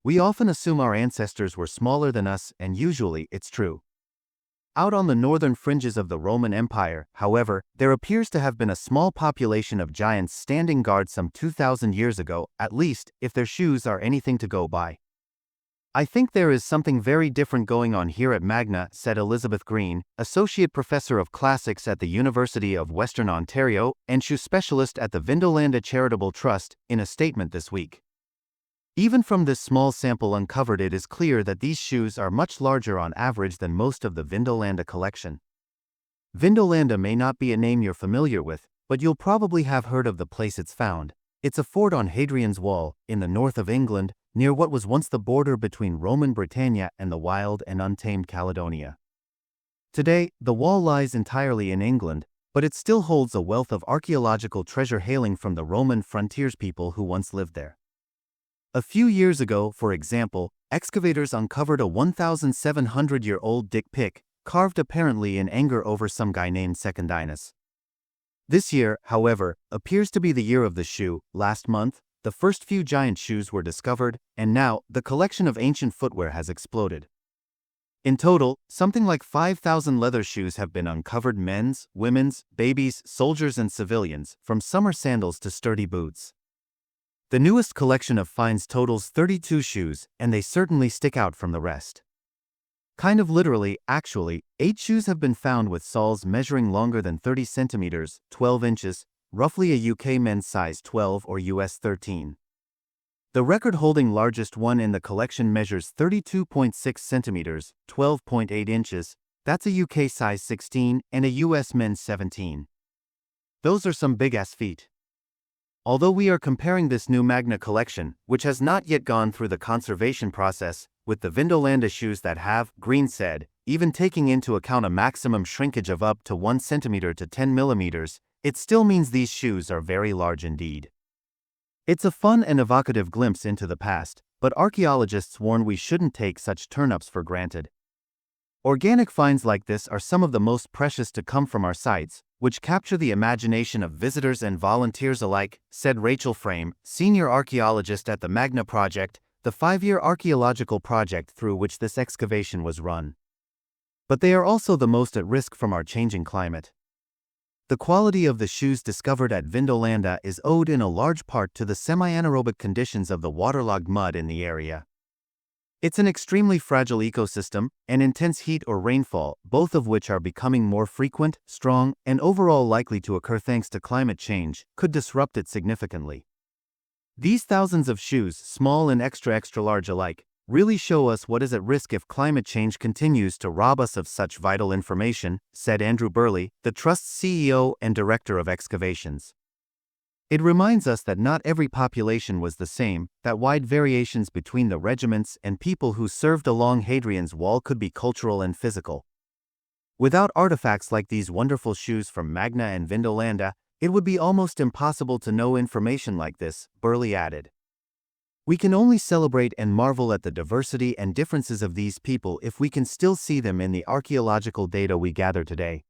We often assume our ancestors were smaller than us, and usually it's true. Out on the northern fringes of the Roman Empire, however, there appears to have been a small population of giants standing guard some 2,000 years ago, at least, if their shoes are anything to go by. I think there is something very different going on here at Magna, said Elizabeth Green, Associate Professor of Classics at the University of Western Ontario and shoe specialist at the Vindolanda Charitable Trust, in a statement this week. Even from this small sample uncovered, it is clear that these shoes are much larger on average than most of the Vindolanda collection. Vindolanda may not be a name you're familiar with, but you'll probably have heard of the place it's found. It's a fort on Hadrian's Wall, in the north of England, near what was once the border between Roman Britannia and the wild and untamed Caledonia. Today, the wall lies entirely in England, but it still holds a wealth of archaeological treasure hailing from the Roman frontierspeople who once lived there. A few years ago, for example, excavators uncovered a 1,700-year-old dick pic, carved apparently in anger over some guy named Secundinus. This year, however, appears to be the year of the shoe. Last month, the first few giant shoes were discovered, and now, the collection of ancient footwear has exploded. In total, something like 5,000 leather shoes have been uncovered: men's, women's, babies, soldiers and civilians, from summer sandals to sturdy boots. The newest collection of finds totals 32 shoes, and they certainly stick out from the rest. Kind of literally, actually, 8 shoes have been found with soles measuring longer than 30 centimeters, 12 inches, roughly a UK men's size 12 or US 13. The record-holding largest one in the collection measures 32.6 centimeters, 12.8 inches, that's a UK size 16, and a US men's 17. Those are some big-ass feet. Although we are comparing this new Magna collection, which has not yet gone through the conservation process, with the Vindolanda shoes that have, Green said, even taking into account a maximum shrinkage of up to 1 centimeter to 10 millimeters, it still means these shoes are very large indeed. It's a fun and evocative glimpse into the past, but archaeologists warn we shouldn't take such turnips for granted. Organic finds like this are some of the most precious to come from our sites, which capture the imagination of visitors and volunteers alike, said Rachel Frame, senior archaeologist at the Magna Project, the 5-year archaeological project through which this excavation was run. But they are also the most at risk from our changing climate. The quality of the shoes discovered at Vindolanda is owed in a large part to the semi-anaerobic conditions of the waterlogged mud in the area. It's an extremely fragile ecosystem, and intense heat or rainfall, both of which are becoming more frequent, strong, and overall likely to occur thanks to climate change, could disrupt it significantly. These thousands of shoes, small and extra large alike, really show us what is at risk if climate change continues to rob us of such vital information, said Andrew Burley, the Trust's CEO and Director of Excavations. It reminds us that not every population was the same, that wide variations between the regiments and people who served along Hadrian's Wall could be cultural and physical. Without artifacts like these wonderful shoes from Magna and Vindolanda, it would be almost impossible to know information like this, Burley added. We can only celebrate and marvel at the diversity and differences of these people if we can still see them in the archaeological data we gather today.